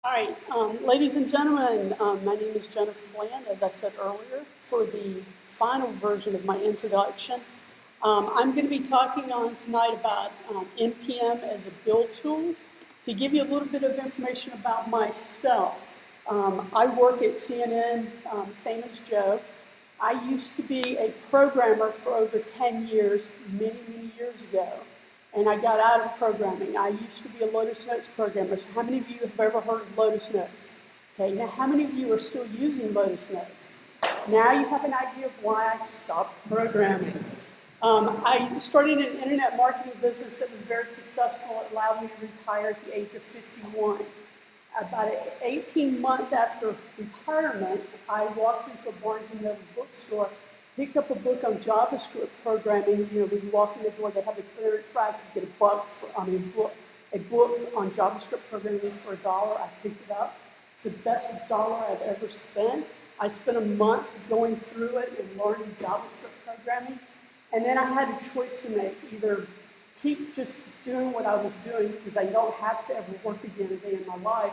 All right, ladies and gentlemen, my name is Jennifer Bland, as I said earlier. For the final version of my introduction, I'm going to be talking on tonight about NPM as a build tool. To give you a little bit of information about myself, I work at CNN, same as Joe. I used to be a programmer for over 10 years, many years ago. And I got out of programming. I used to be a Lotus Notes programmer. So how many of you have ever heard of Lotus Notes? Okay, now how many of you are still using Lotus Notes? Now you have an idea of why I stopped programming. I started an internet marketing business that was very successful. It allowed me to retire at the age of 51. About 18 months after retirement, I walked into a Barnes & Noble bookstore, picked up a book on JavaScript programming. You know, when you walk in the door, they have a clearance rack. You get a book on JavaScript programming for $1. I picked it up. It's the best dollar I've ever spent. I spent a month going through it and learning JavaScript programming. And then I had a choice to make, either keep just doing what I was doing because I don't have to ever work again a day in my life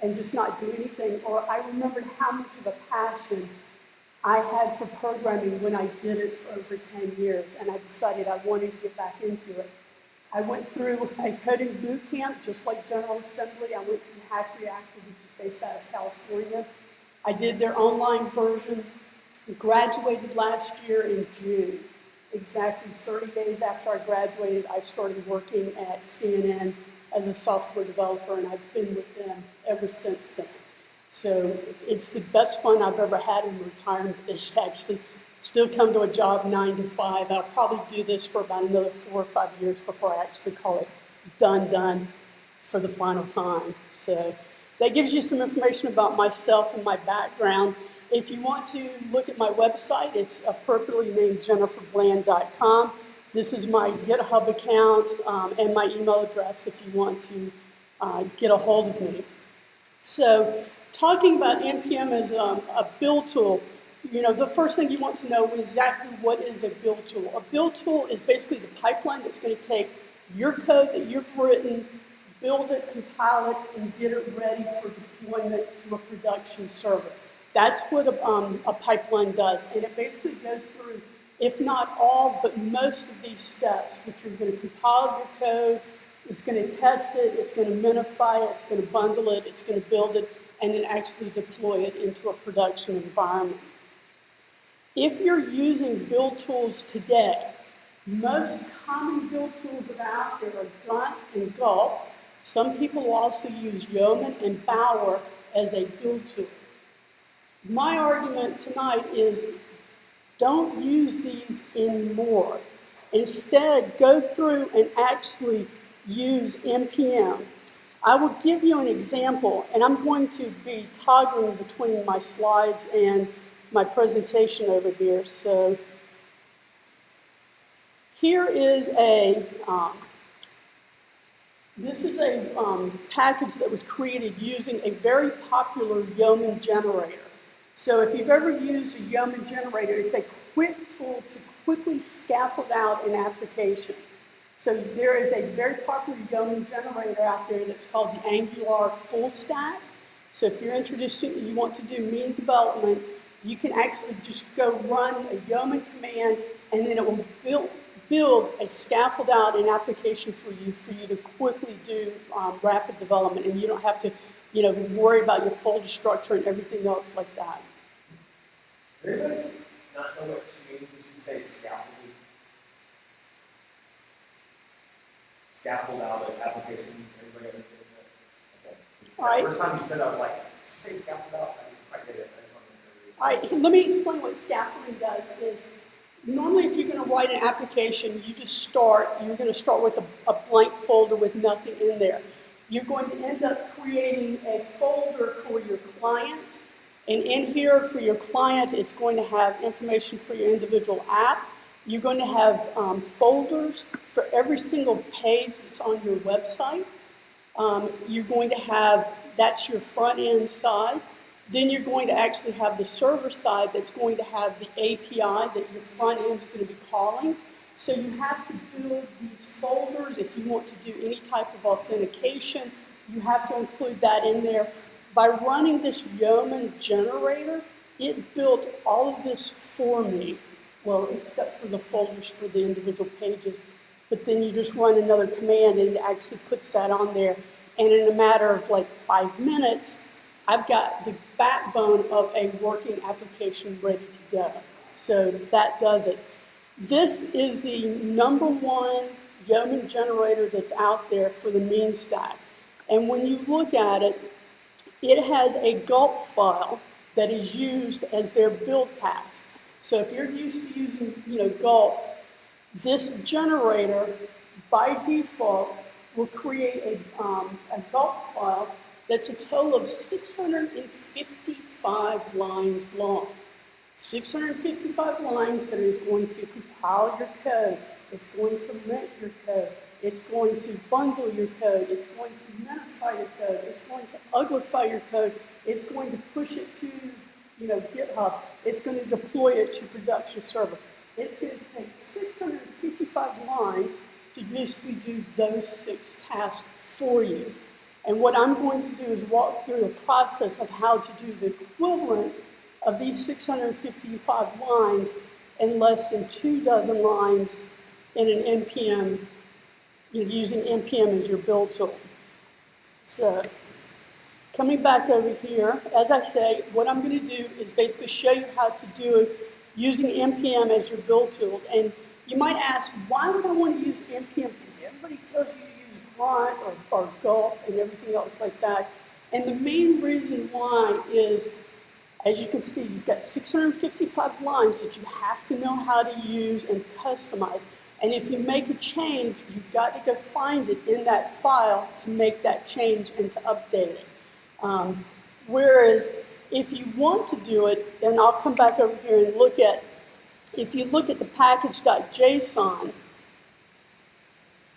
and just not do anything, or I remembered how much of a passion I had for programming when I did it for over 10 years, and I decided I wanted to get back into it. I went through a coding boot camp, just like General Assembly. I went through Hack Reactor, which is based out of California. I did their online version, graduated last year in June. Exactly 30 days after I graduated, I started working at CNN as a software developer, and I've been with them ever since then. So it's the best fun I've ever had in retirement is to actually still come to a job 9 to 5. I'll probably do this for about another 4 or 5 years before I actually call it done for the final time. So that gives you some information about myself and my background. If you want to look at my website, it's appropriately named jenniferbland.com. This is my GitHub account and my email address if you want to get a hold of me. So talking about NPM as a build tool, you know, the first thing you want to know is exactly what is a build tool. A build tool is basically the pipeline that's going to take your code that you've written, build it, compile it, and get it ready for deployment to a production server. That's what a pipeline does, and it basically goes through, if not all, but most of these steps, which are going to compile your code, it's going to test it, it's going to minify it, it's going to bundle it, it's going to build it, and then actually deploy it into a production environment. If you're using build tools today, most common build tools that are out there are Grunt and Gulp. Some people also use Yeoman and Bower as a build tool. My argument tonight is don't use these anymore. Instead, go through and actually use NPM. I will give you an example, and I'm going to be toggling between my slides and my presentation over here. So here is this is a package that was created using a very popular Yeoman generator. So if you've ever used a Yeoman generator, it's a quick tool to quickly scaffold out an application. So there is a very popular Yeoman generator out there that's called the Angular Full Stack. So if you're interested and you want to do mean development, you can actually just go run a Yeoman command, and then it will build a scaffold out an application for you to quickly do rapid development, and you don't have to, you know, worry about your folder structure and everything else like that. Anybody not know what she means when she says scaffolding? Scaffold out an application. Everybody understand that? Okay. All right. First time you said it, I was like, did you say scaffold out? I didn't quite get it. All right, let me explain what scaffolding does. Is normally if you're going to write an application, you're going to start with a blank folder with nothing in there. You're going to end up creating a folder for your client, and in here for your client, it's going to have information for your individual app. You're going to have folders for every single page that's on your website. You're going to have, that's your front end side. Then you're going to actually have the server side that's going to have the API that your front end is going to be calling. So you have to build these folders if you want to do any type of authentication. You have to include that in there. By running this Yeoman generator, it built all of this for me. Well, except for the folders for the individual pages. But then you just run another command and it actually puts that on there. And in a matter of like 5 minutes, I've got the backbone of a working application ready to go. So that does it. This is the #1 Yeoman generator that's out there for the mean stack. And when you look at it, it has a Gulp file that is used as their build task. So if you're used to using, Gulp, this generator by default will create a Gulp file that's a total of 655 lines long. 655 lines that is going to compile your code. It's going to lint your code. It's going to bundle your code. It's going to minify your code. It's going to uglify your code. It's going to push it to, GitHub. It's going to deploy it to production server. It's going to take 655 lines to basically do those 6 tasks for you. And what I'm going to do is walk through a process of how to do the equivalent of these 655 lines in less than 24 lines in an NPM, using NPM as your build tool. So, coming back over here, as I say, what I'm going to do is basically show you how to do it using NPM as your build tool. And you might ask, why would I want to use NPM? Because everybody tells you to use Grunt or Gulp and everything else like that. And the main reason why is, as you can see, you've got 655 lines that you have to know how to use and customize. And if you make a change, you've got to go find it in that file to make that change and to update it. Whereas if you want to do it, and I'll come back over here and look at, if you look at the package.json,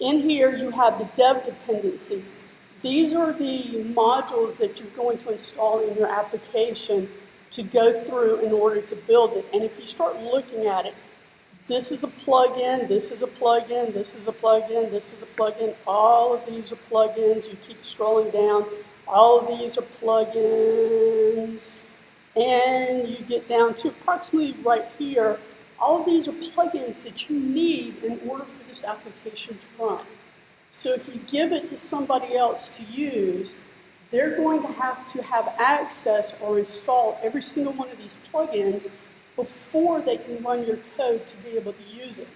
in here you have the dev dependencies. These are the modules that you're going to install in your application to go through in order to build it. And if you start looking at it, this is a plugin, this is a plugin, this is a plugin, this is a plugin. All of these are plugins. You keep scrolling down. All of these are plugins. And you get down to approximately right here. All of these are plugins that you need in order for this application to run. So if you give it to somebody else to use, they're going to have access or install every single one of these plugins before they can run your code to be able to use it.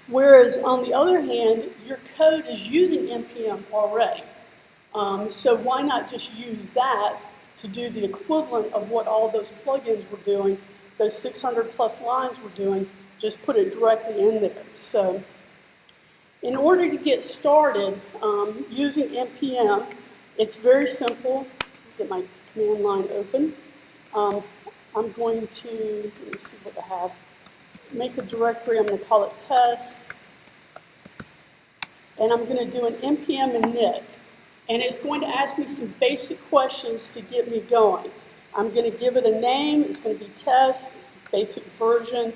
Whereas on the other hand, your code is using NPM already. So why not just use that to do the equivalent of what all those plugins were doing, those 600 plus lines were doing, just put it directly in there. So in order to get started using NPM, it's very simple. Get my command line open. I'm going to, let me see what I have, make a directory. I'm going to call it test. And I'm going to do an npm init. And it's going to ask me some basic questions to get me going. I'm going to give it a name. It's going to be test, basic version.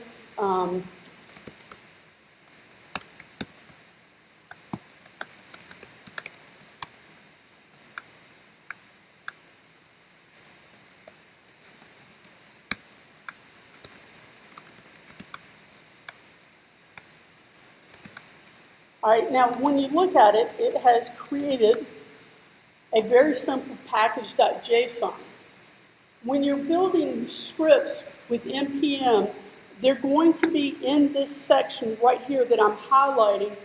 All right, now when you look at it, it has created a very simple package.json. When you're building scripts with NPM, they're going to be in this section right here that I'm highlighting.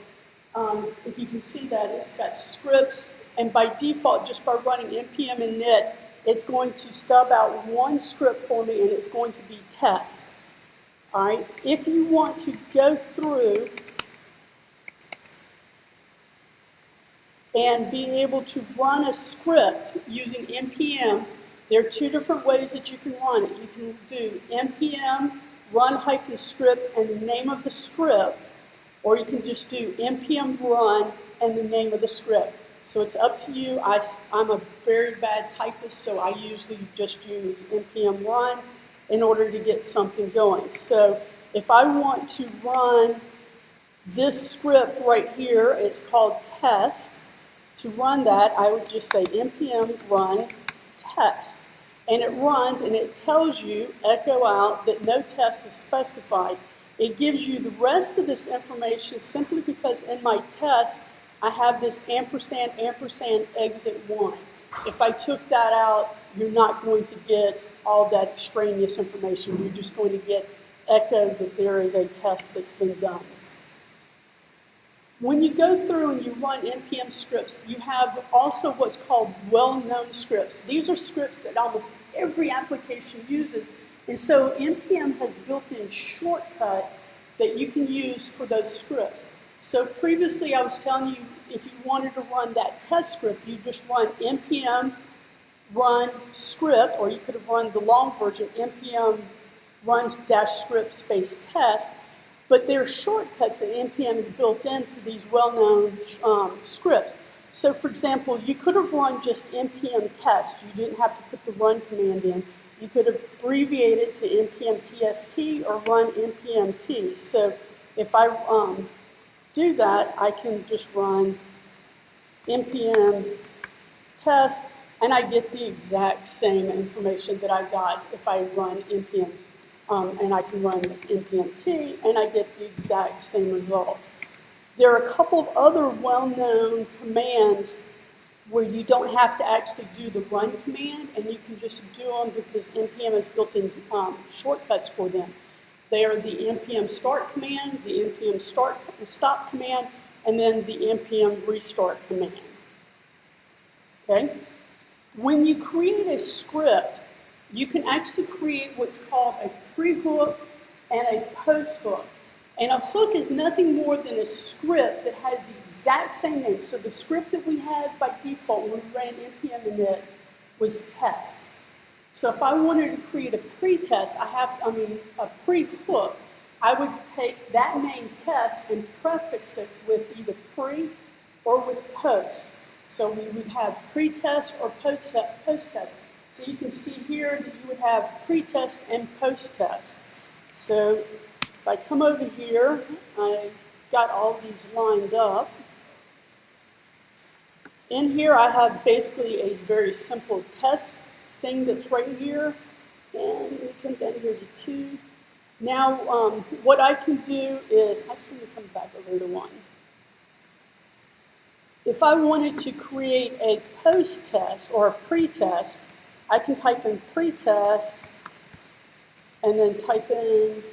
If you can see that, it's got scripts, and by default, just by running npm init, it's going to stub out one script for me, and it's going to be test. All right, if you want to go through and be able to run a script using NPM, there are 2 different ways that you can run it. You can do npm run-script and the name of the script, or you can just do npm run and the name of the script. So it's up to you. I'm a very bad typist, so I usually just use npm run in order to get something going. So if I want to run this script right here, it's called test. To run that, I would just say npm run test. And it runs and it tells you, echo out, that no test is specified. It gives you the rest of this information simply because in my test, I have this ampersand, ampersand, exit 1. If I took that out, you're not going to get all that extraneous information. You're just going to get echo that there is a test that's been done. When you go through and you run NPM scripts, you have also what's called well-known scripts. These are scripts that almost every application uses, and so NPM has built-in shortcuts that you can use for those scripts. So previously I was telling you if you wanted to run that test script, you just run npm run script, or you could have run the long version, npm run -script space test. But there are shortcuts that NPM has built in for these well-known scripts. So for example, you could have run just npm test. You didn't have to put the run command in. You could abbreviate it to npm tst or run npm t. So if I do that, I can just run npm test, and I get the exact same information that I got if I run npm. And I can run npm t, and I get the exact same results. There are a couple of other well-known commands where you don't have to actually do the run command, and you can just do them because NPM has built in shortcuts for them. They are the npm start command, the npm stop command, and then the npm restart command. Okay? When you create a script, you can actually create what's called a pre-hook and a post-hook. And a hook is nothing more than a script that has the exact same name. So the script that we had by default when we ran npm init was test. So if I wanted to create a pretest, a pre-hook, I would take that name test and prefix it with either pre or with post. So we would have pretest or post-test. So you can see here that you would have pretest and post-test. So if I come over here, I got all these lined up. In here I have basically a very simple test thing that's right here. And let me come down here to 2. Now what I can do is, actually let me come back over to 1. If I wanted to create a post-test or a pretest, I can type in pretest and then type in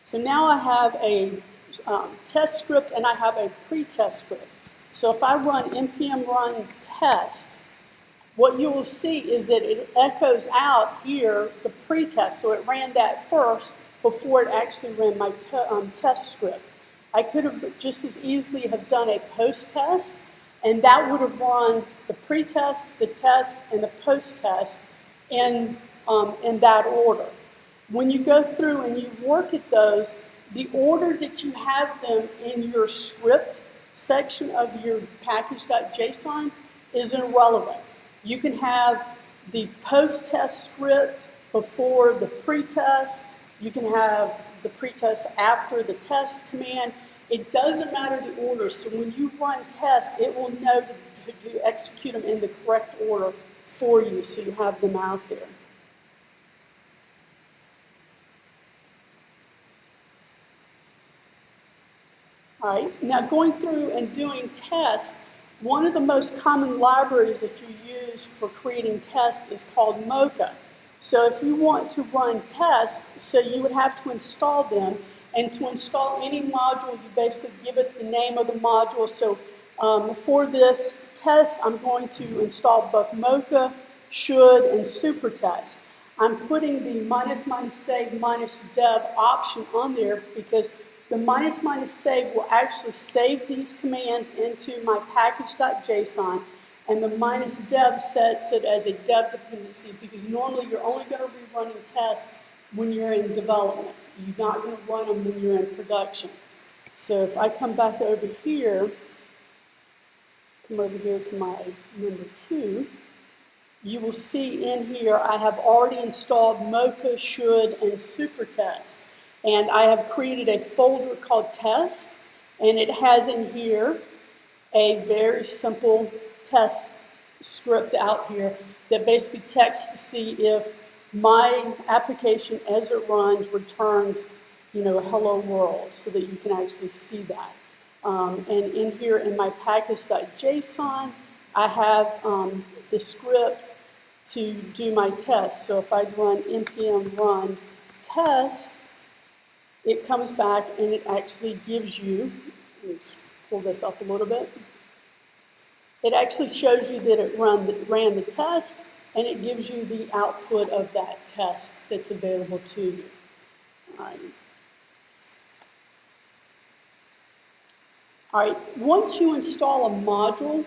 so now I have a test script and I have a pretest script. So if I run npm run test, what you will see is that it echoes out here the pretest. So it ran that first before it actually ran my test script. I could have just as easily have done a post-test, and that would have run the pretest, the test, and the post-test in that order. When you go through and you work at those, the order that you have them in your script section of your package.json is irrelevant. You can have the post-test script before the pretest. You can have the pretest after the test command. It doesn't matter the order. So when you run tests, it will know to execute them in the correct order for you, so you have them out there. All right, now going through and doing tests, one of the most common libraries that you use for creating tests is called Mocha. So if you want to run tests, so you would have to install them. And to install any module, you basically give it the name of the module. So for this test, I'm going to install both Mocha, should, and supertest. I'm putting the --save -dev option on there because the --save will actually save these commands into my package.json, and the -dev sets it as a dev dependency because normally you're only going to be running tests when you're in development. You're not going to run them when you're in production. So if I come back over here, come over here to my number 2, you will see in here I have already installed Mocha, should, and supertest. And I have created a folder called test, and it has in here a very simple test script out here that basically checks to see if my application as it runs returns, a hello world, so that you can actually see that. And in here in my package.json, I have the script to do my test. So if I run npm run test, it comes back and it actually gives you, let's pull this up a little bit. It actually shows you that it ran the test, and it gives you the output of that test that's available to you. All right, once you install a module,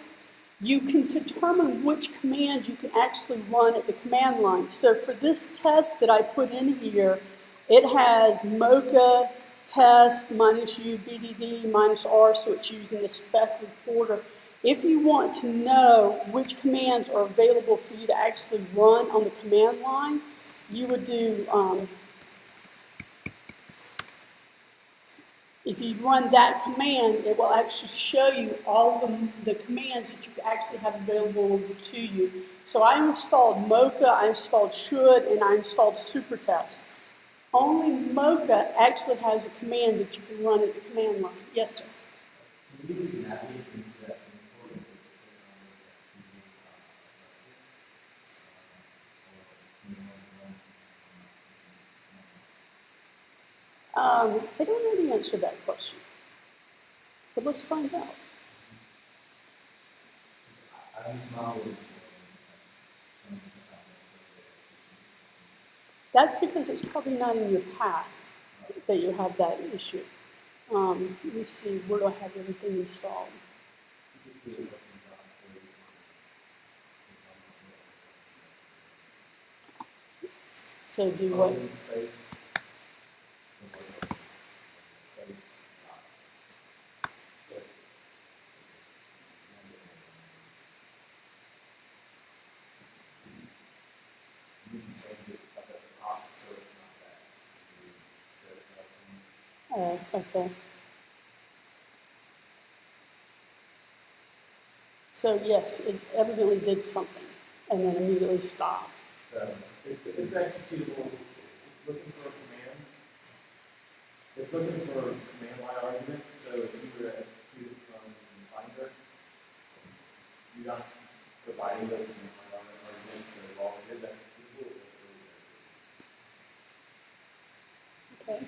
you can determine which commands you can actually run at the command line. So for this test that I put in here, it has Mocha test -u bdd -r, so it's using the spec reporter. If you want to know which commands are available for you to actually run on the command line, you would do, if you run that command, it will actually show you all the commands that you actually have available to you. So I installed Mocha, I installed should, and I installed supertest. Only Mocha actually has a command that you can run at the command line. Yes, sir. I don't know the answer to that question, but let's find out. That's because it's probably not in your path that you have that issue. Let me see, where do I have everything installed? So do what? Okay. So yes, it evidently did something and then immediately stopped. It's executable. It's looking for a command. It's looking for a command line argument. So if you were to execute it from Finder, you're not providing those command line arguments, so all it is executable. Okay.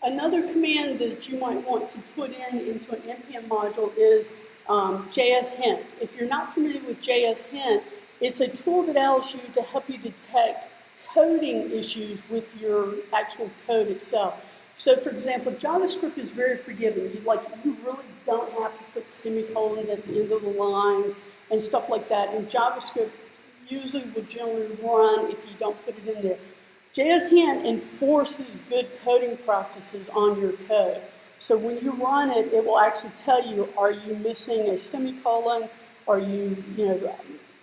Another command that you might want to put into an NPM module is JS hint. If you're not familiar with JS hint, it's a tool that allows you to help you detect coding issues with your actual code itself. So for example, JavaScript is very forgiving. You really don't have to put semicolons at the end of the lines and stuff like that. And JavaScript usually will generally run if you don't put it in there. JS hint enforces good coding practices on your code. So when you run it, it will actually tell you, are you missing a semicolon? Are you,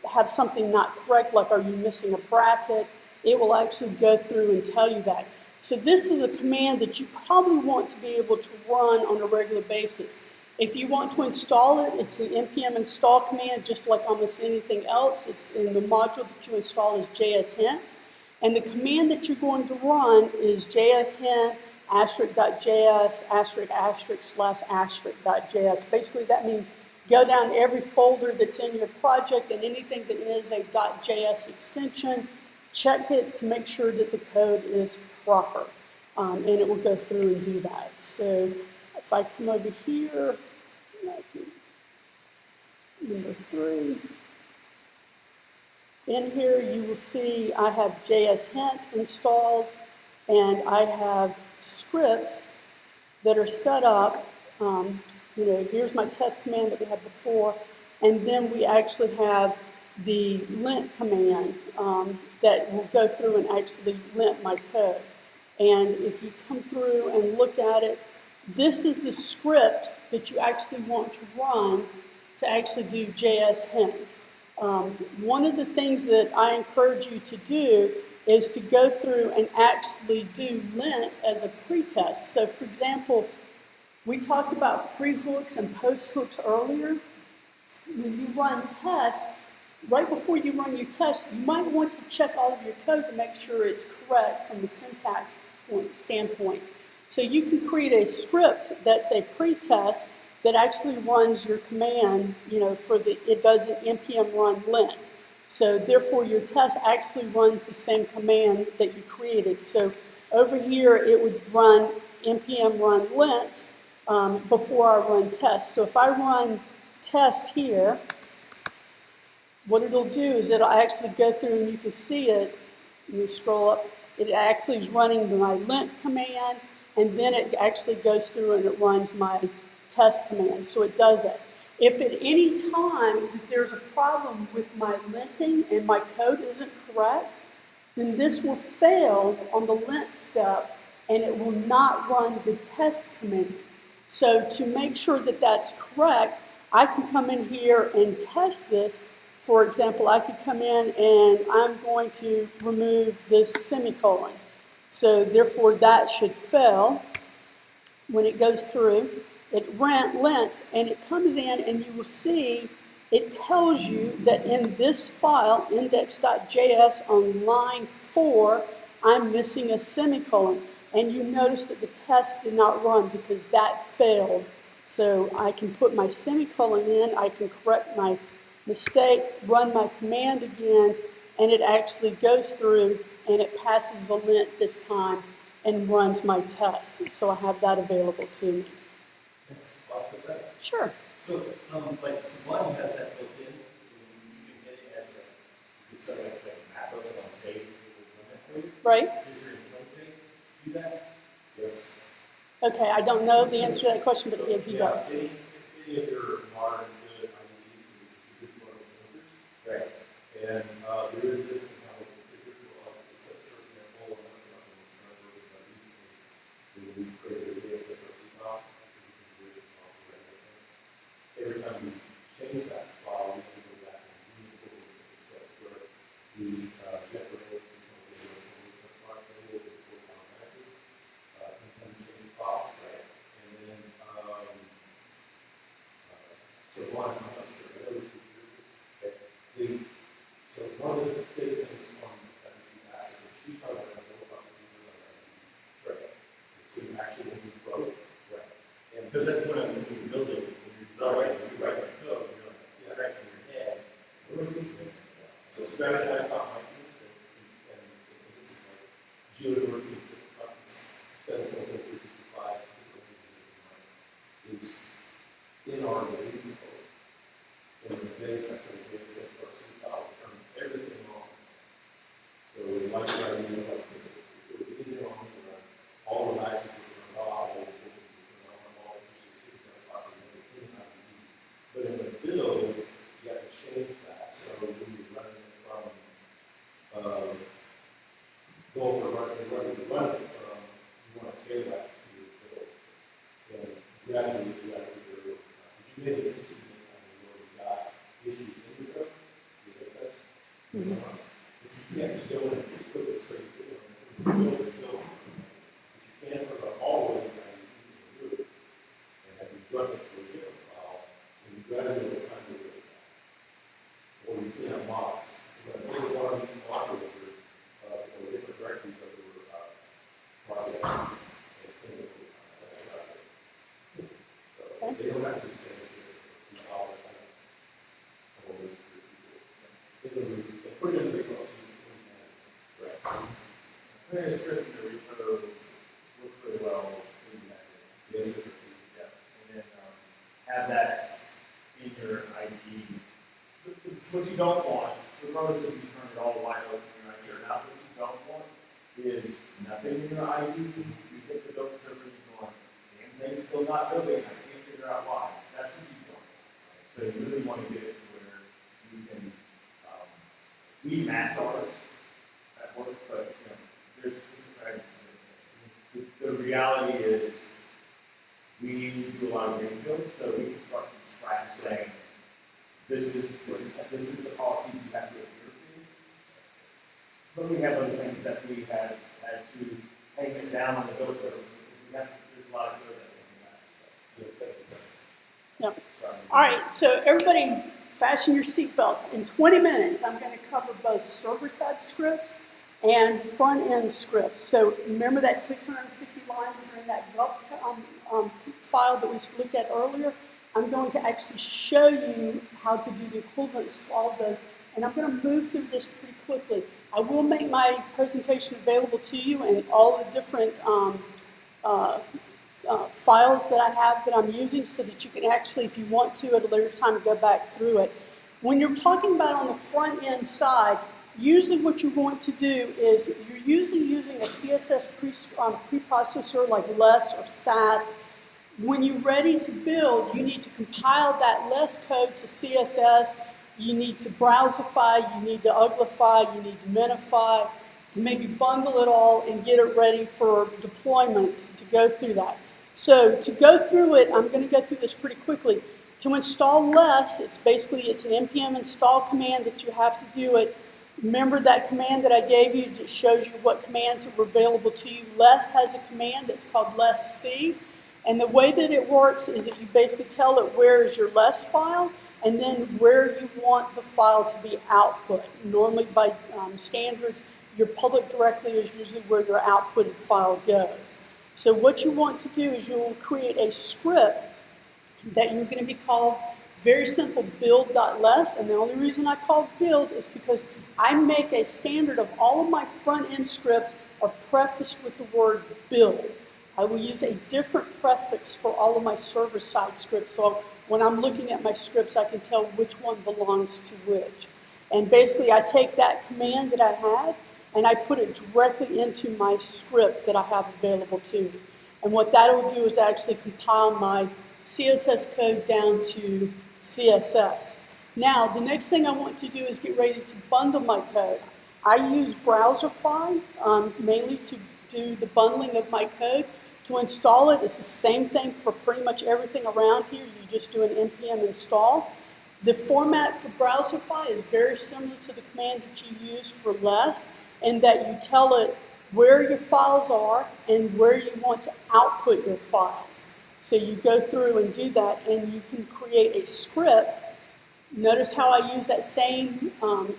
have something not correct, like are you missing a bracket? It will actually go through and tell you that. So this is a command that you probably want to be able to run on a regular basis. If you want to install it, it's an npm install command, just like almost anything else. It's in the module that you install is JS hint. And the command that you're going to run is JS hint *.js */*.js. Basically, that means go down every folder that's in your project and anything that is a .js extension, check it to make sure that the code is proper, and it will go through and do that. So if I come over here, number 3, in here you will see I have JS hint installed, and I have scripts that are set up. Here's my test command that we had before, and then we actually have the lint command that will go through and actually lint my code. And if you come through and look at it, this is the script that you actually want to run to actually do JS hint. One of the things that I encourage you to do is to go through and actually do lint as a pretest. So for example, we talked about pre-hooks and post-hooks earlier. When you run tests, right before you run your test, you might want to check all of your code to make sure it's correct from the syntax standpoint. So you can create a script that's a pretest that actually runs your command, it does an npm run lint. So therefore your test actually runs the same command that you created. So over here it would run npm run lint before I run test. So if I run test here, what it'll do is it'll actually go through and you can see it, you scroll up, it actually is running my lint command, and then it actually goes through and it runs my test command. So it does that. If at any time that there's a problem with my linting and my code isn't correct, then this will fail on the lint step and it will not run the test command. So to make sure that that's correct, I can come in here and test this. For example, I could come in and I'm going to remove this semicolon. So therefore that should fail. When it goes through, it lints and it comes in and you will see it tells you that in this file, index.js on line 4, I'm missing a semicolon. And you notice that the test did not run because that failed. So I can put my semicolon in, I can correct my mistake, run my command again, and it actually goes through and it passes the lint this time and runs my test. So I have that available to me. Sure. So, like Sublime has that built in, so you can hit it as it's sort of like macros on stage, it will run that for you. Right. Is there any code to do that? Yes. Okay, I don't know the answer to that question, but yeah, he does. Any of your modern good IDEs do good photo filters. Right. And there is a difference in how they configure to for example, we created a data set for top. Every time we change that file, we can go back and re-import it. That's where we get rid of change file, right? And then, so one, I'm not sure, but that was so one of the big things on that she asked is that she's talking about the whole right? So you actually when you wrote, right? And because that's when you build it. Right, you write the code, you know, it's scratching your head. So strategize on my teams, and this is like geometry, is in our Linting Code. In the data section of the data set for file, turn everything on. So we like the idea of it on, all the licenses are off, but in the build, you have to change that. So when you're running it from you want to tailor that to your build. And gradually, you have to figure it out. But you made it easy where we got issues in the code. You can't just go in and just put it straight through and build it. But you can't put it all the way down to the root and have you run it through a different file. You gradually kind of do it. Or you can have models. You have to take one of these models or different directories that were projects and clean it. That's about it. So they don't have to be saying this all the time. They put it in the repo. Right. I think it's script in the repo works really well. Yeah. And then have that in your IDE. What you don't want, regardless if you turn it all wide open, you're not sure now, what you don't want is nothing in your IDE. You hit the build server and you're going, damn thing's still not building, I can't figure out why. That's what you want. So you really want to get it to where you can, we match ours at work, but there's the reality is we do a lot of greenfield, so we can start from scratch saying, this is the policy you have to adhere to. But we have other things that we had to take it down on the build server. There's a lot of code that came back. Yeah. All right, so everybody fasten your seatbelts. In 20 minutes, I'm going to cover both server-side scripts and front-end scripts. So remember that 650 lines that are in that Gulp file that we looked at earlier? I'm going to actually show you how to do the equivalents to all of those, and I'm going to move through this pretty quickly. I will make my presentation available to you and all the different files that I have that I'm using so that you can actually, if you want to, at a later time, go back through it. When you're talking about on the front end side, usually what you're going to do is you're usually using a CSS preprocessor like less or SAS. When you're ready to build, you need to compile that less code to CSS. You need to Browserify, you need to uglify, you need to minify, maybe bundle it all and get it ready for deployment to go through that. So to go through it, I'm going to go through this pretty quickly. To install less, it's an npm install command that you have to do it. Remember that command that I gave you that shows you what commands are available to you. Less has a command that's called less-c. And the way that it works is that you basically tell it where is your less file and then where you want the file to be output. Normally by standards, your public directly is usually where your outputted file goes. So what you want to do is you will create a script that you're going to be called very simple build.less. And the only reason I call build is because I make a standard of all of my front-end scripts are prefaced with the word build. I will use a different prefix for all of my server-side scripts. So when I'm looking at my scripts, I can tell which one belongs to which. And basically, I take that command that I had, and I put it directly into my script that I have available to me. And what that will do is actually compile my CSS code down to CSS. Now, the next thing I want to do is get ready to bundle my code. I use Browserify mainly to do the bundling of my code. To install it, it's the same thing for pretty much everything around here. You just do an npm install. The format for Browserify is very similar to the command that you use for less, in that you tell it where your files are and where you want to output your files. So you go through and do that, and you can create a script. Notice how I use that same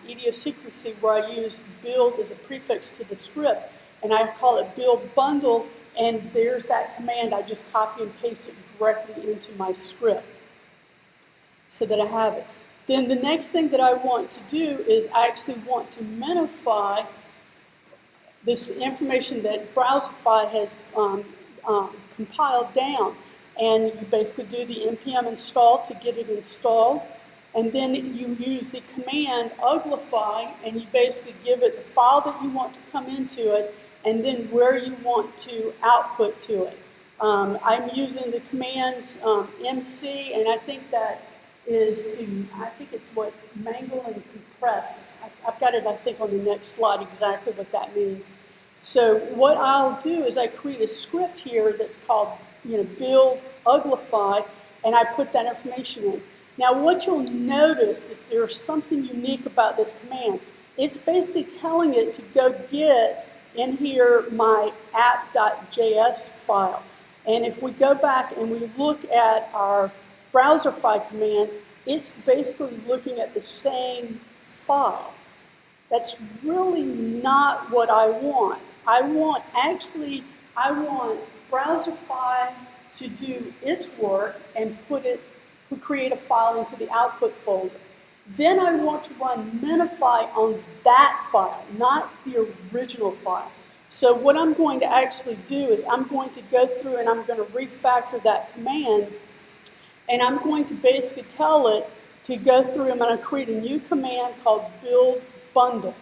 idiosyncrasy where I use build as a prefix to the script, and I call it build bundle. And there's that command. I just copy and paste it directly into my script so that I have it. Then the next thing that I want to do is I actually want to minify this information that Browserify has compiled down. And you basically do the npm install to get it installed. And then you use the command uglify, and you basically give it the file that you want to come into it, and then where you want to output to it. I'm using the commands MC, and I think that is I think it's what mangle and compress. I've got it, I think, on the next slide exactly what that means. So what I'll do is I create a script here that's called build uglify, and I put that information in. Now what you'll notice that there's something unique about this command. It's basically telling it to go get in here my app.js file. And if we go back and we look at our Browserify command, it's basically looking at the same file. That's really not what I want. I want Browserify to do its work and create a file into the output folder. Then I want to run minify on that file, not the original file. So what I'm going to actually do is I'm going to go through and I'm going to refactor that command, and I'm going to basically tell it to go through, I'm going to create a new command called build bundle.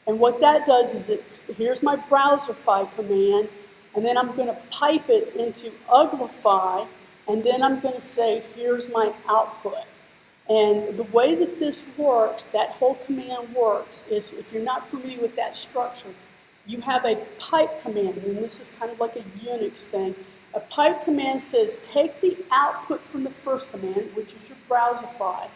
And what that does is here's my Browserify command, and then I'm going to pipe it into uglify, and then I'm going to say here's my output. And the way that this works, that whole command works, is if you're not familiar with that structure, you have a pipe command, and this is kind of like a Unix thing. A pipe command says take the output from the first command, which is your Browserify,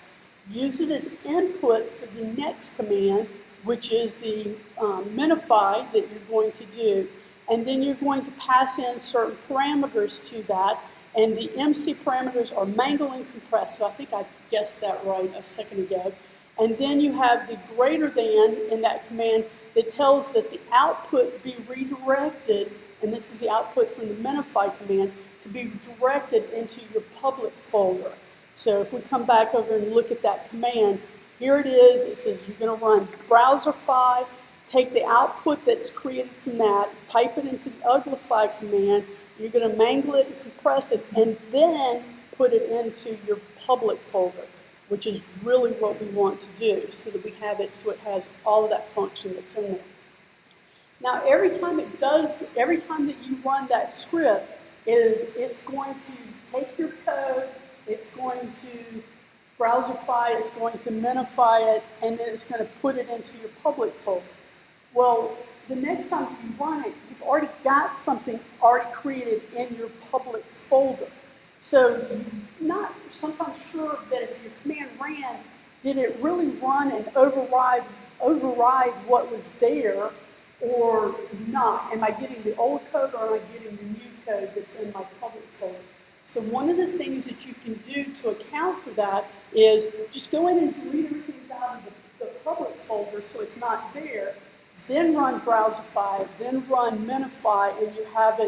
use it as input for the next command, which is the minify that you're going to do. And then you're going to pass in certain parameters to that. And the MC parameters are mangle and compress. So I think I guessed that right a second ago. And then you have the greater than in that command that tells that the output be redirected, and this is the output from the minify command, to be directed into your public folder. So if we come back over and look at that command, here it is. It says you're going to run Browserify, take the output that's created from that, pipe it into the uglify command, you're going to mangle it and compress it, and then put it into your public folder, which is really what we want to do, so that we have it so it has all of that function that's in there. Now, every time that you run that script, it's going to take your code, it's going to Browserify, it's going to minify it, and then it's going to put it into your public folder. Well, the next time you run it, you've already got something already created in your public folder. So you're not sometimes sure that if your command ran, did it really run and override what was there or not? Am I getting the old code or am I getting the new code that's in my public folder? So one of the things that you can do to account for that is just go in and delete everything out of the public folder so it's not there, then run Browserify, then run minify, and you have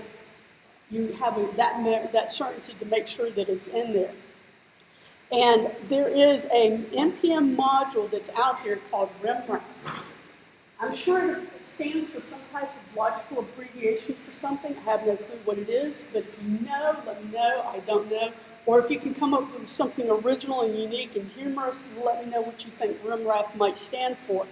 that certainty to make sure that it's in there. And there is an NPM module that's out there called RimRaf. I'm sure it stands for some type of logical abbreviation for something. I have no clue what it is, but if you know, let me know. I don't know. Or if you can come up with something original and unique and humorous, let me know what you think RimRaf might stand for.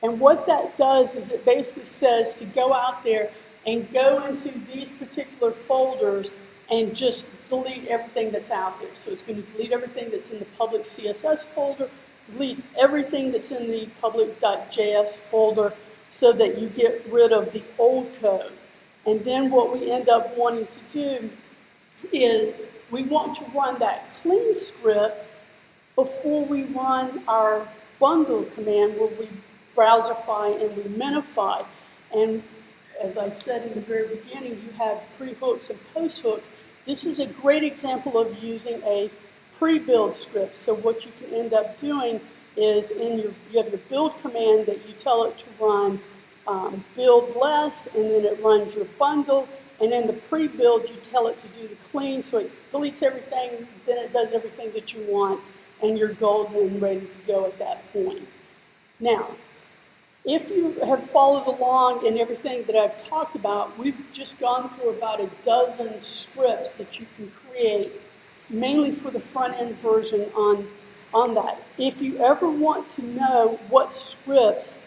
And what that does is it basically says to go out there and go into these particular folders and just delete everything that's out there. So it's going to delete everything that's in the public CSS folder, delete everything that's in the public.js folder so that you get rid of the old code. And then what we end up wanting to do is we want to run that clean script before we run our bundle command where we Browserify and we minify. And as I said in the very beginning, you have pre-hooks and post-hooks. This is a great example of using a pre-build script. So what you can end up doing is you have your build command that you tell it to run build less, and then it runs your bundle. And in the pre-build, you tell it to do the clean, so it deletes everything, then it does everything that you want, and you're golden and ready to go at that point. Now, if you have followed along in everything that I've talked about, we've just gone through about a dozen scripts that you can create, mainly for the front-end version on that. If you ever want to know what scripts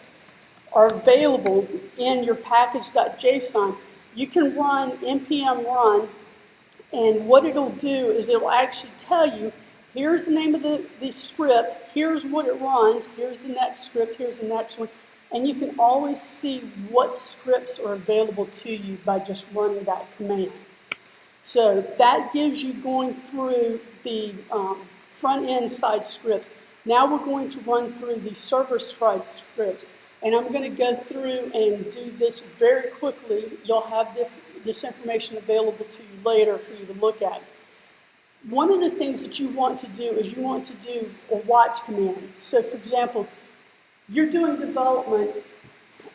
are available in your package.json, you can run npm run, and what it'll do is it'll actually tell you, here's the name of the script, here's what it runs, here's the next script, here's the next one. And you can always see what scripts are available to you by just running that command. So that gives you going through the front-end side scripts. Now we're going to run through the server-side scripts. And I'm going to go through and do this very quickly. You'll have this information available to you later for you to look at. One of the things that you want to do is you want to do a watch command. So for example, you're doing development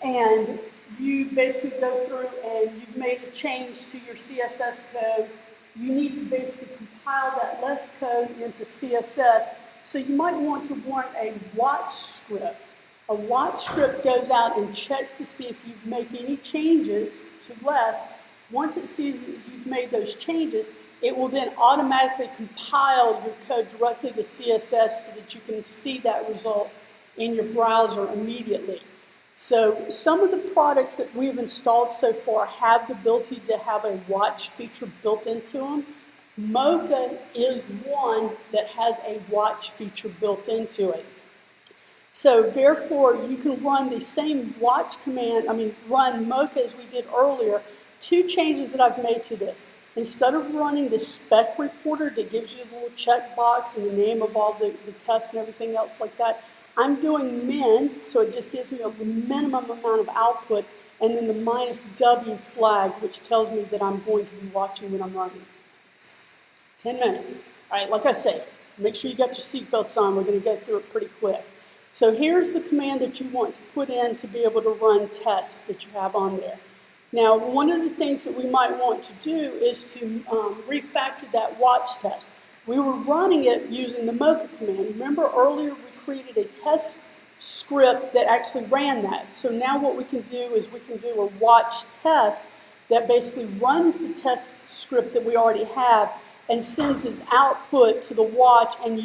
and you basically go through and you've made a change to your CSS code. You need to basically compile that less code into CSS. So you might want to run a watch script. A watch script goes out and checks to see if you've made any changes to less. Once it sees that you've made those changes, it will then automatically compile your code directly to CSS so that you can see that result in your browser immediately. So some of the products that we've installed so far have the ability to have a watch feature built into them. Mocha is one that has a watch feature built into it. So therefore, you can run the same watch command, run Mocha as we did earlier. Two changes that I've made to this. Instead of running the spec reporter that gives you the little checkbox and the name of all the tests and everything else like that, I'm doing min, so it just gives me a minimum amount of output, and then the -W flag, which tells me that I'm going to be watching when I'm running. 10 minutes. All right, like I say, make sure you got your seatbelts on. We're going to get through it pretty quick. So here's the command that you want to put in to be able to run tests that you have on there. Now, one of the things that we might want to do is to refactor that watch test. We were running it using the Mocha command. Remember earlier we created a test script that actually ran that. So now what we can do is we can do a watch test that basically runs the test script that we already have and sends its output to the watch and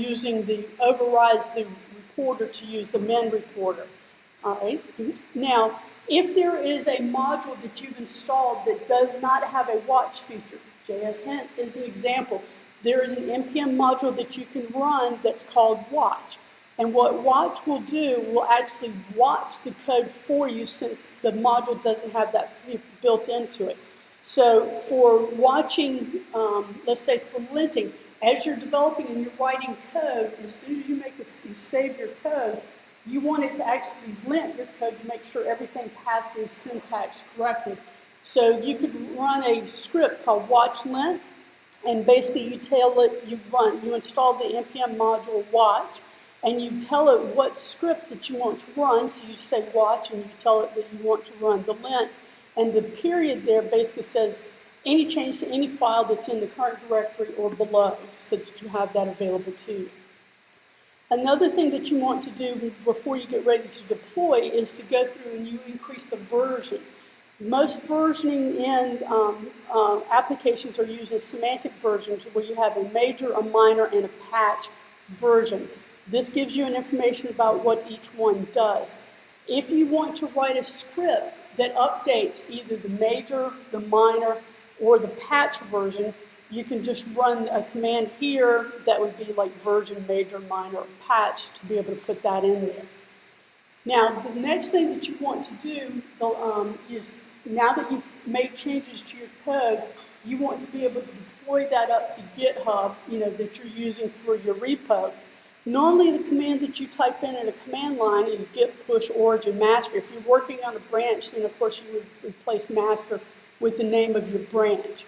overrides the reporter to use the min reporter. All right. Now, if there is a module that you've installed that does not have a watch feature, JS Hint is an example. There is an NPM module that you can run that's called watch. And what watch will do will actually watch the code for you since the module doesn't have that built into it. So for watching, let's say for linting, as you're developing and you're writing code, as soon as you save your code, you want it to actually lint your code to make sure everything passes syntax correctly. So you could run a script called watch lint, and basically you install the NPM module watch, and you tell it what script that you want to run. So you say watch, and you tell it that you want to run the lint, and the period there basically says any change to any file that's in the current directory or below, so that you have that available to you. Another thing that you want to do before you get ready to deploy is to go through and you increase the version. Most versioning in applications are using semantic versions where you have a major, a minor, and a patch version. This gives you an information about what each one does. If you want to write a script that updates either the major, the minor, or the patch version, you can just run a command here that would be like version, major, minor, patch to be able to put that in there. Now, the next thing that you want to do is now that you've made changes to your code, you want to be able to deploy that up to GitHub, that you're using for your repo. Normally, the command that you type in a command line is git push origin master. If you're working on a branch, then of course you would replace master with the name of your branch.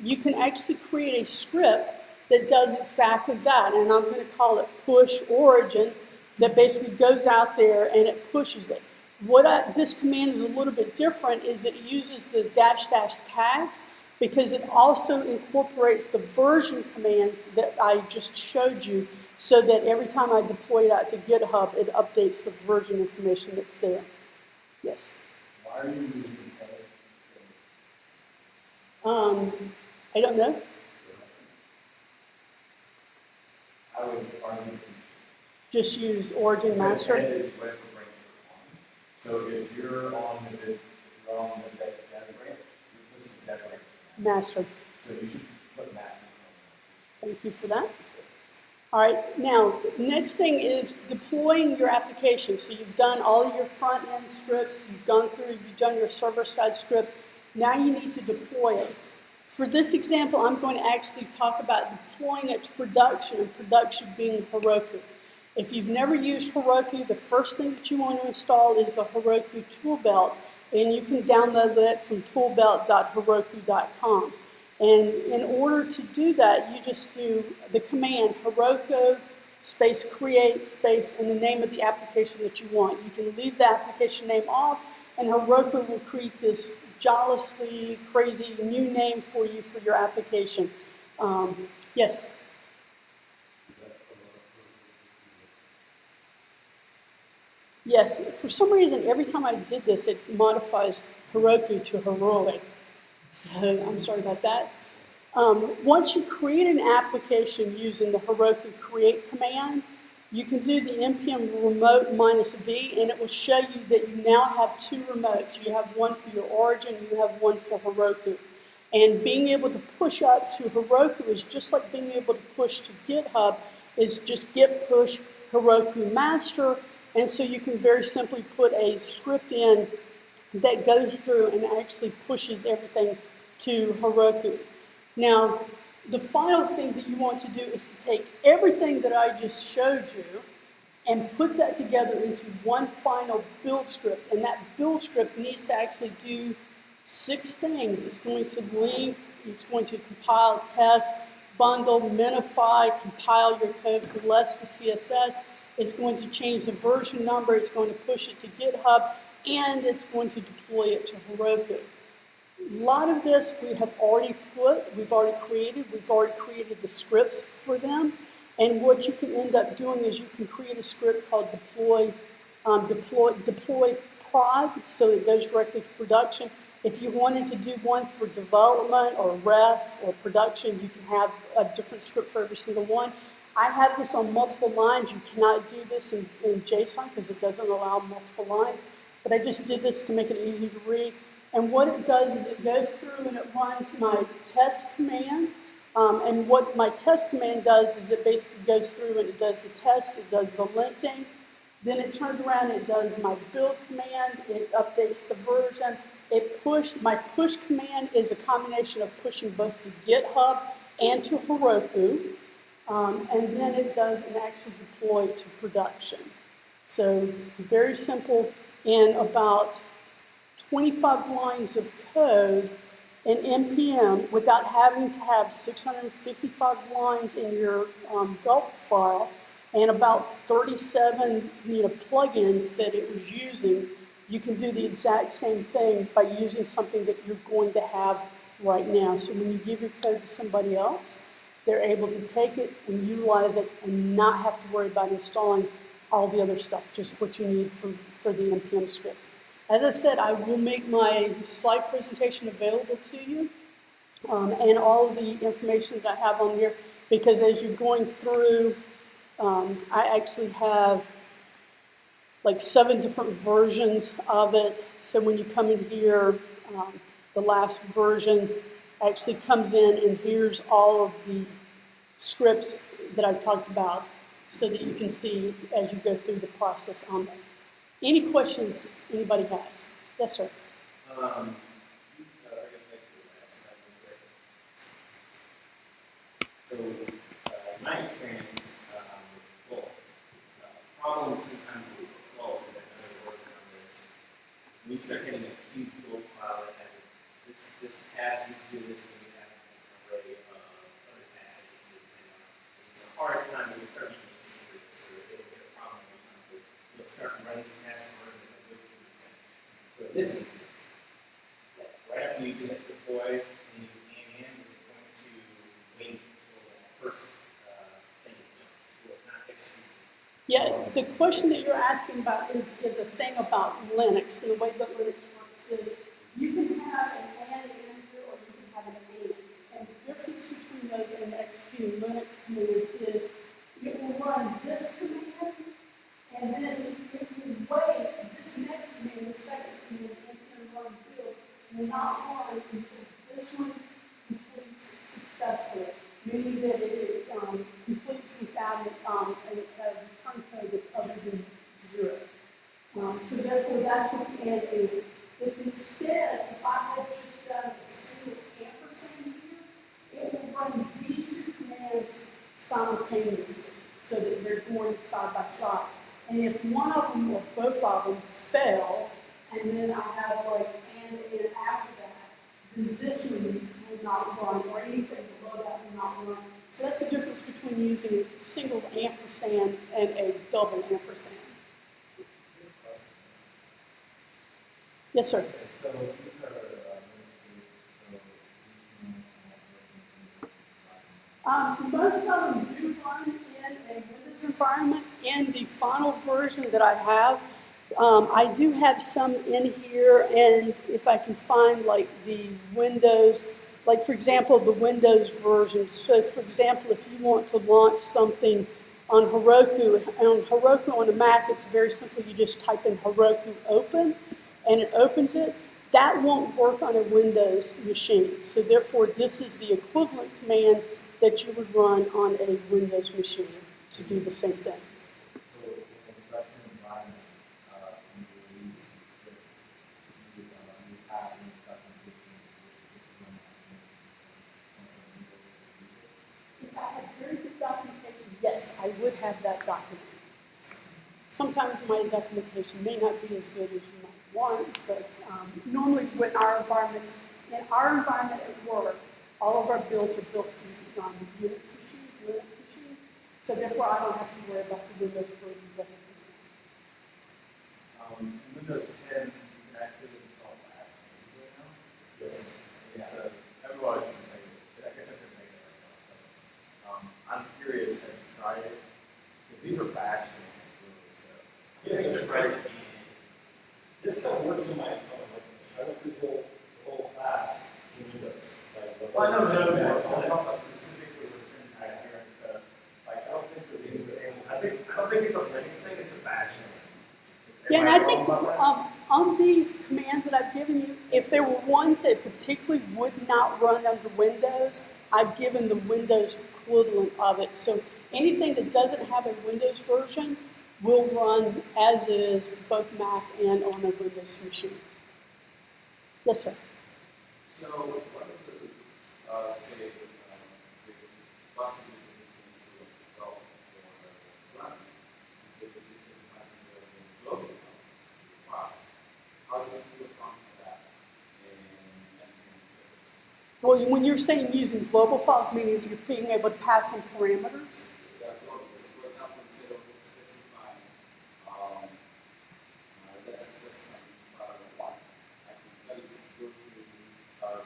You can actually create a script that does exactly that, and I'm going to call it push origin, that basically goes out there and it pushes it. This command is a little bit different is it uses the -- tags because it also incorporates the version commands that I just showed you so that every time I deploy it out to GitHub, it updates the version information that's there. Yes? Why are you using edit? I don't know. I would argue Just use origin master. edit is whatever branch you're on. So if you're on the data branch, you're listing that branch. Master. So you should put master. Thank you for that. All right, now, next thing is deploying your application. So you've done all of your front-end scripts, you've done your server-side scripts. Now you need to deploy it. For this example, I'm going to actually talk about deploying it to production, and production being Heroku. If you've never used Heroku, the first thing that you want to install is the Heroku toolbelt, and you can download that from toolbelt.heroku.com. And in order to do that, you just do the command Heroku space create space and the name of the application that you want. You can leave the application name off, and Heroku will create this jollously crazy new name for you for your application. Yes? Yes, for some reason, every time I did this, it modifies Heroku to heroic. So I'm sorry about that. Once you create an application using the Heroku create command, you can do the npm remote -v, and it will show you that you now have two remotes. You have one for your origin, and you have one for Heroku. And being able to push up to Heroku is just like being able to push to GitHub, is just git push Heroku master. And so you can very simply put a script in that goes through and actually pushes everything to Heroku. Now, the final thing that you want to do is to take everything that I just showed you and put that together into one final build script. And that build script needs to actually do 6 things. It's going to link, it's going to compile, test, bundle, minify, compile your code from LETS to CSS. It's going to change the version number. It's going to push it to GitHub, and it's going to deploy it to Heroku. A lot of this we've already created the scripts for them. And what you can end up doing is you can create a script called deploy prod, so it goes directly to production. If you wanted to do one for development or ref or production, you can have a different script for every single one. I have this on multiple lines. You cannot do this in JSON because it doesn't allow multiple lines. But I just did this to make it easy to read. And what it does is it goes through and it runs my test command. And what my test command does is it basically goes through and it does the test, it does the linting, then it turns around and it does my build command, it updates the version, my push command is a combination of pushing both to GitHub and to Heroku, and then it does an actual deploy to production. So very simple, in about 25 lines of code in NPM without having to have 655 lines in your Gulp file and about 37 plugins that it was using. You can do the exact same thing by using something that you're going to have right now. So when you give your code to somebody else, they're able to take it and utilize it and not have to worry about installing all the other stuff, just what you need for the NPM scripts. As I said, I will make my slide presentation available to you and all of the information that I have on here, because as you're going through, I actually have like 7 different versions of it. So when you come in here, the last version actually comes in, and here's all of the scripts that I've talked about so that you can see as you go through the process on them. Any questions anybody has? Yes, sir. So, my experience, problems sometimes with Gulp that I know you're working on this. When you start getting a huge Gulp file that has this task needs to do this, and you have an array of other tasks that need to be done. It's a hard time when you start making it secret, so it'll get a problem every time. But you'll start running this task and running it with you. So in this instance, right after you get it deployed and you aim in, is it going to wait until that first thing is done? Will it not execute? Yeah, the question that you're asking about is a thing about Linux. And the way that Linux works is you can have an and in here, or you can have an and. And the difference between those and executing Linux commands is it will run this command, and then it will wait this next command, the second command, and run build, will not run until this one completes successfully, meaning that it completes without a return code that's other than 0. So therefore, that's what the and is. If instead, if I had just done a single ampersand here, it will run these 2 commands simultaneously, so that they're going side by side. And if one of them or both of them fail, and then I have like and after that, then this one will not run, or anything below that will not run. So that's the difference between using a single ampersand and a double ampersand. Yes, sir. Most of them do run in a Windows environment. In the final version that I have, I do have some in here, and if I can find like the Windows, like for example, the Windows version. So for example, if you want to launch something on Heroku on a Mac, it's very simple. You just type in Heroku open, and it opens it. That won't work on a Windows machine. So therefore, this is the equivalent command that you would run on a Windows machine to do the same thing. If I had very good documentation, yes, I would have that document. sometimes my documentation may not be as good as you might want, but normally in our environment at work, all of our builds are built using Unix machines, Linux machines, so therefore I don't have to worry about the Windows versions of it. In Windows 10, you can actually install Flash right now. Yes. Yeah, so everybody's going to make it. I guess I should make it right now. But, I'm curious, have you tried it? Because these are Bash commands, really, so. Yeah, It's it's surprising. This stuff works in my I went through the whole class in Windows. Like, Well, I know Node works. I'm talking about specifically for syntax here and stuff. Like, I don't think the things are able, I don't think it's a Linux thing, it's a Bash thing. Yeah, and I think on these commands that I've given you, if there were ones that particularly would not run under Windows, I've given the Windows equivalent of it. So anything that doesn't have a Windows version will run as is, both Mac and on a Windows machine. Yes, sir. So, what are the, say, the bucket to develop for Gulp is that it's a global file. How do you account for that? Well, when you're saying using global files, meaning that you're being able to pass in parameters? Yeah, global. So, for example, instead of specifying, let's specify file one, I can tell it to go through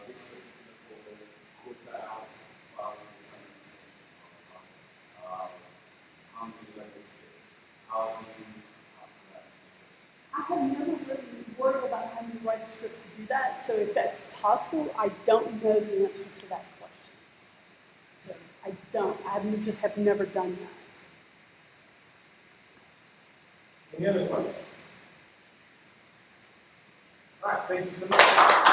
this particular folder, quota out files with some extension how many levels here, how do you account for that? I have never really worried about having to write a script to do that, so if that's possible, I don't know the answer to that question. So I don't. Have never done that. Any other questions? All right, thank you so much.